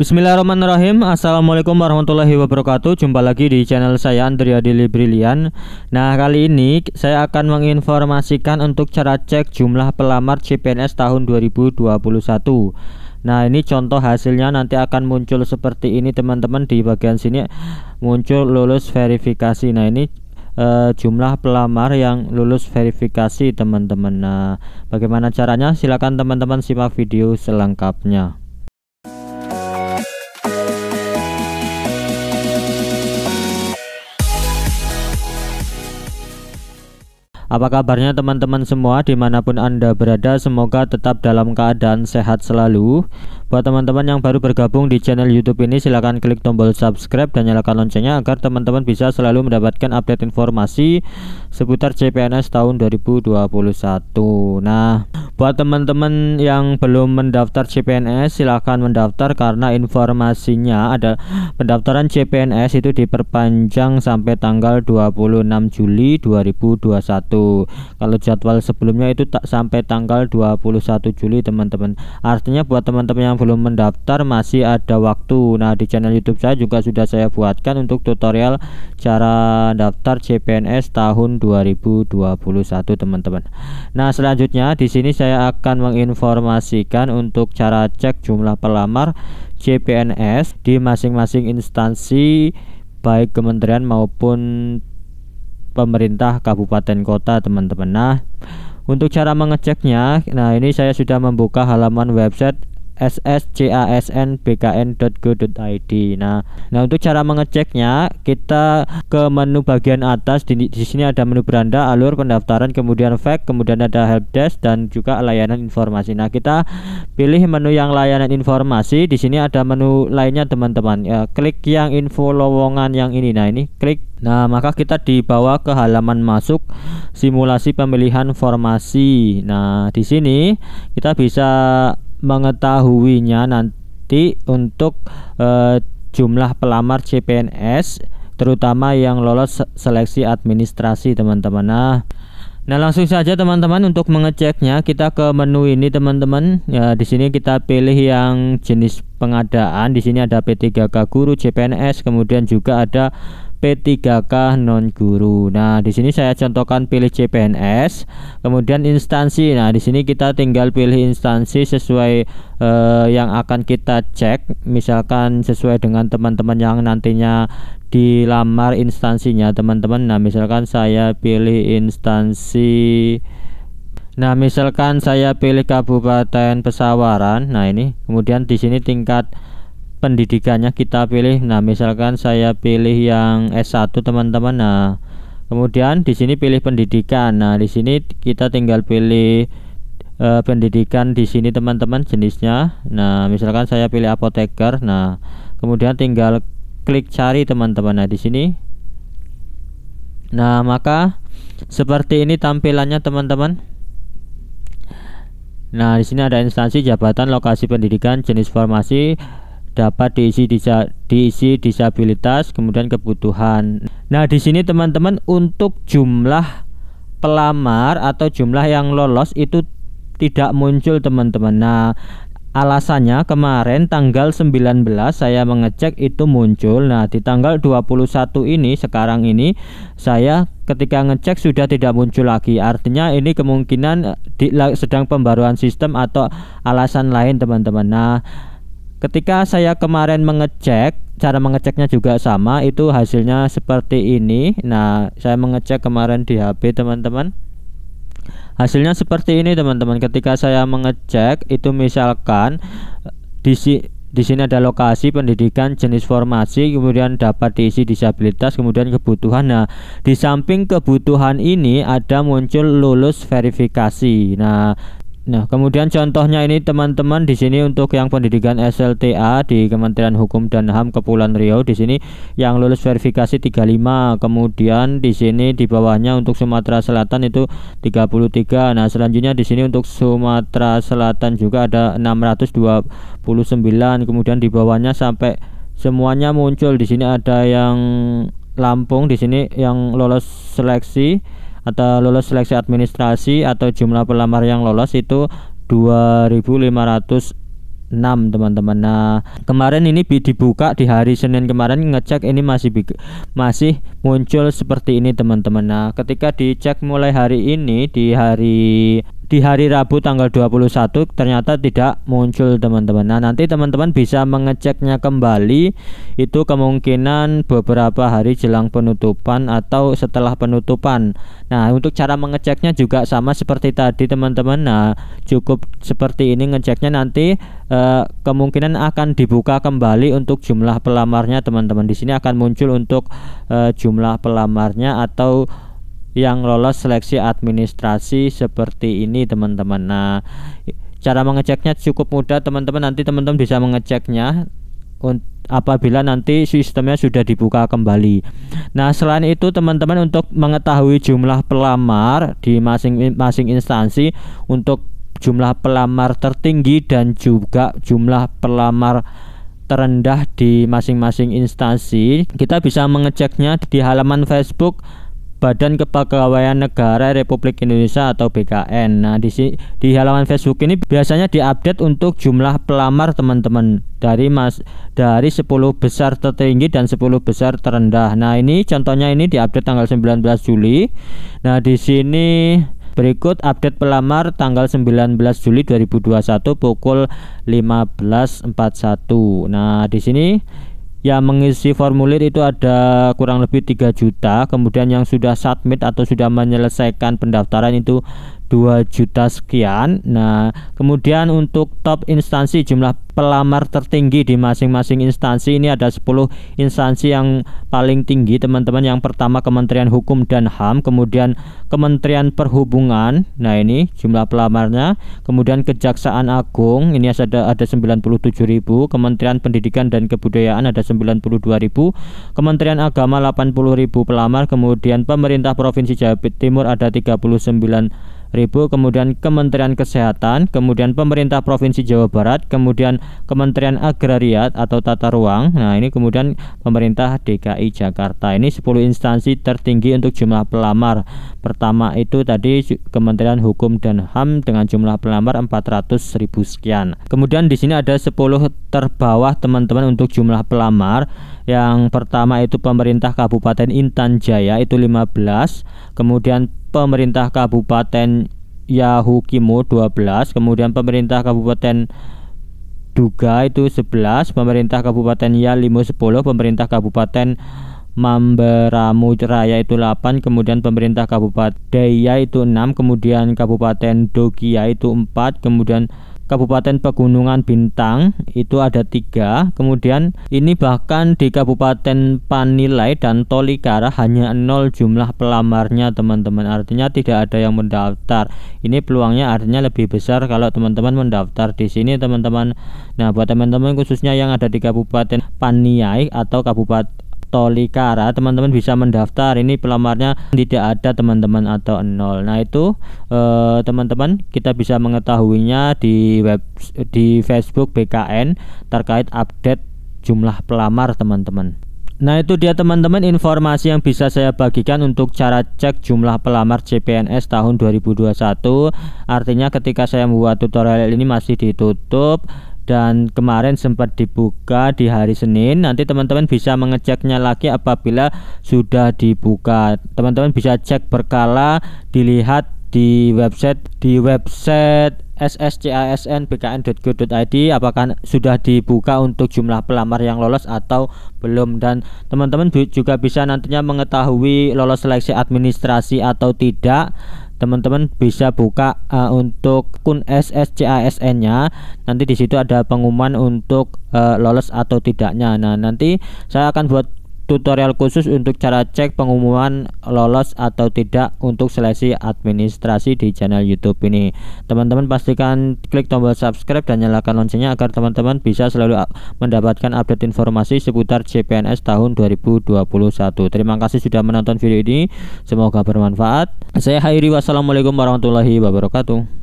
Bismillahirrahmanirrahim. Assalamualaikum warahmatullahi wabarakatuh. Jumpa lagi di channel saya Andrea Dili Brilian. Nah, kali ini saya akan menginformasikan untuk cara cek jumlah pelamar CPNS tahun 2021. Nah, ini contoh hasilnya nanti akan muncul seperti ini teman-teman. Di bagian sini muncul lulus verifikasi. Nah, ini jumlah pelamar yang lulus verifikasi teman-teman. Nah, bagaimana caranya? Silakan teman-teman simak video selengkapnya. Apa kabarnya teman-teman semua dimanapun Anda berada, semoga tetap dalam keadaan sehat selalu. Buat teman-teman yang baru bergabung di channel YouTube ini, silahkan klik tombol subscribe dan nyalakan loncengnya agar teman-teman bisa selalu mendapatkan update informasi seputar CPNS tahun 2021. Nah, buat teman-teman yang belum mendaftar CPNS, silahkan mendaftar karena informasinya ada pendaftaran CPNS itu diperpanjang sampai tanggal 26 Juli 2021. Kalau jadwal sebelumnya itu tak sampai tanggal 21 Juli teman-teman. Artinya buat teman-teman yang belum mendaftar masih ada waktu. Nah, di channel YouTube saya juga sudah saya buatkan untuk tutorial cara daftar CPNS tahun 2021 teman-teman. Nah, selanjutnya di sini saya akan menginformasikan untuk cara cek jumlah pelamar CPNS di masing-masing instansi baik kementerian maupun pemerintah kabupaten kota teman-teman. Nah, untuk cara mengeceknya, nah ini saya sudah membuka halaman website sscasnbkn.go.id. Nah, untuk cara mengeceknya kita ke menu bagian atas. Di sini ada menu beranda, alur, pendaftaran, kemudian fact, kemudian ada helpdesk dan juga layanan informasi. Nah, kita pilih menu yang layanan informasi. Di sini ada menu lainnya teman-teman. Ya, klik yang info lowongan yang ini. Nah, ini klik. Nah, maka kita dibawa ke halaman masuk simulasi pemilihan formasi. Nah, di sini kita bisa mengetahuinya nanti untuk jumlah pelamar CPNS terutama yang lolos seleksi administrasi teman-teman. Nah, langsung saja teman-teman untuk mengeceknya kita ke menu ini teman-teman. Ya, di sini kita pilih yang jenis pengadaan. Di sini ada P3K guru CPNS, kemudian juga ada P3K non guru. Nah, di sini saya contohkan pilih CPNS, kemudian instansi. Nah, di sini kita tinggal pilih instansi sesuai yang akan kita cek. Misalkan sesuai dengan teman-teman yang nantinya dilamar instansinya teman-teman. Nah, misalkan saya pilih instansi. Nah, misalkan saya pilih Kabupaten Pesawaran. Nah, ini kemudian di sini tingkat pendidikannya kita pilih. Nah, misalkan saya pilih yang S1 teman-teman. Nah, kemudian di sini pilih pendidikan. Nah, di sini kita tinggal pilih pendidikan di sini teman-teman jenisnya. Nah, misalkan saya pilih apoteker. Nah, kemudian tinggal klik cari teman-teman. Nah, di sini. Nah, maka seperti ini tampilannya teman-teman. Nah, di sini ada instansi, jabatan, lokasi pendidikan, jenis formasi, dapat diisi disabilitas, kemudian kebutuhan. Nah, di sini teman-teman untuk jumlah pelamar atau jumlah yang lolos itu tidak muncul teman-teman. Nah, alasannya kemarin tanggal 19 saya mengecek itu muncul. Nah, di tanggal 21 ini sekarang ini saya ketika ngecek sudah tidak muncul lagi. Artinya ini kemungkinan sedang pembaruan sistem atau alasan lain teman-teman. Nah, ketika saya kemarin mengecek, cara mengeceknya juga sama, itu hasilnya seperti ini. Nah, saya mengecek kemarin di HP teman-teman. Hasilnya seperti ini teman-teman. Ketika saya mengecek itu misalkan di sini ada lokasi pendidikan, jenis formasi, kemudian dapat diisi disabilitas, kemudian kebutuhan. Nah, di samping kebutuhan ini ada muncul lulus verifikasi. Nah, kemudian contohnya ini teman-teman di sini untuk yang pendidikan SLTA di Kementerian Hukum dan HAM Kepulauan Riau, di sini yang lulus verifikasi 35. Kemudian di sini di bawahnya untuk Sumatera Selatan itu 33. Nah, selanjutnya di sini untuk Sumatera Selatan juga ada 629. Kemudian di bawahnya sampai semuanya muncul. Di sini ada yang Lampung, di sini yang lolos seleksi atau lulus seleksi administrasi atau jumlah pelamar yang lolos itu 2560 6 teman-teman. Nah kemarin ini dibuka di hari Senin kemarin, ngecek ini masih muncul seperti ini teman-teman. Nah ketika dicek mulai hari ini di hari Rabu tanggal 21 ternyata tidak muncul teman-teman. Nah nanti teman-teman bisa mengeceknya kembali itu kemungkinan beberapa hari jelang penutupan atau setelah penutupan. Nah untuk cara mengeceknya juga sama seperti tadi teman-teman. Nah cukup seperti ini ngeceknya, nanti kemungkinan akan dibuka kembali untuk jumlah pelamarnya teman-teman. Di sini akan muncul untuk jumlah pelamarnya atau yang lolos seleksi administrasi seperti ini teman-teman. Nah cara mengeceknya cukup mudah teman-teman, nanti teman-teman bisa mengeceknya apabila nanti sistemnya sudah dibuka kembali. Nah selain itu teman-teman, untuk mengetahui jumlah pelamar di masing-masing instansi, untuk jumlah pelamar tertinggi dan juga jumlah pelamar terendah di masing-masing instansi, kita bisa mengeceknya di halaman Facebook Badan Kepegawaian Negara Republik Indonesia atau BKN. Nah di halaman Facebook ini biasanya diupdate untuk jumlah pelamar teman-teman dari 10 besar tertinggi dan 10 besar terendah. Nah ini contohnya ini diupdate tanggal 19 Juli. Nah di sini berikut update pelamar tanggal 19 Juli 2021 pukul 15.41. Nah di sini yang mengisi formulir itu ada kurang lebih 3 juta, kemudian yang sudah submit atau sudah menyelesaikan pendaftaran itu 2 juta sekian. Nah kemudian untuk top instansi, jumlah pelamar tertinggi di masing-masing instansi ini ada 10 instansi yang paling tinggi teman-teman. Yang pertama Kementerian Hukum dan HAM, kemudian Kementerian Perhubungan, nah ini jumlah pelamarnya, kemudian Kejaksaan Agung ini ada 97.000, Kementerian Pendidikan dan Kebudayaan ada 92.000, Kementerian Agama 80.000 pelamar, kemudian Pemerintah Provinsi Jawa Timur ada 39.000, kemudian Kementerian Kesehatan, kemudian Pemerintah Provinsi Jawa Barat, kemudian Kementerian Agraria atau Tata Ruang. Nah ini kemudian Pemerintah DKI Jakarta. Ini 10 instansi tertinggi untuk jumlah pelamar. Pertama itu tadi Kementerian Hukum dan HAM dengan jumlah pelamar 400.000 sekian. Kemudian di sini ada 10 terbawah teman-teman untuk jumlah pelamar. Yang pertama itu Pemerintah Kabupaten Intan Jaya itu 15, kemudian Pemerintah Kabupaten Yahukimo 12, kemudian Pemerintah Kabupaten Duga itu 11, Pemerintah Kabupaten Yalimo 10, Pemerintah Kabupaten Mamberamo Raya itu 8, kemudian Pemerintah Kabupaten Deya itu 6, kemudian Kabupaten Dogia itu 4, kemudian Kabupaten Pegunungan Bintang itu ada 3, kemudian ini bahkan di Kabupaten Panilai dan Tolikara hanya 0 jumlah pelamarnya teman-teman, artinya tidak ada yang mendaftar. Ini peluangnya artinya lebih besar kalau teman-teman mendaftar di sini teman-teman. Nah buat teman-teman khususnya yang ada di Kabupaten Paniai atau Kabupaten Tolikara, teman-teman bisa mendaftar. Ini pelamarnya tidak ada teman-teman atau 0. Nah itu teman-teman kita bisa mengetahuinya di Facebook BKN terkait update jumlah pelamar teman-teman. Nah itu dia teman-teman informasi yang bisa saya bagikan untuk cara cek jumlah pelamar CPNS tahun 2021. Artinya ketika saya membuat tutorial ini masih ditutup dan kemarin sempat dibuka di hari Senin. Nanti teman-teman bisa mengeceknya lagi apabila sudah dibuka. Teman-teman bisa cek berkala, dilihat di website sscasn.bkn.go.id apakah sudah dibuka untuk jumlah pelamar yang lolos atau belum. Dan teman-teman juga bisa nantinya mengetahui lolos seleksi administrasi atau tidak. Teman-teman bisa buka untuk akun SSCASN-nya. Nanti di situ ada pengumuman untuk lolos atau tidaknya. Nah, nanti saya akan buat tutorial khusus untuk cara cek pengumuman lolos atau tidak untuk seleksi administrasi di channel YouTube ini. Teman-teman pastikan klik tombol subscribe dan nyalakan loncengnya agar teman-teman bisa selalu mendapatkan update informasi seputar CPNS tahun 2021. Terima kasih sudah menonton video ini, semoga bermanfaat. Saya Hairi, wassalamualaikum warahmatullahi wabarakatuh.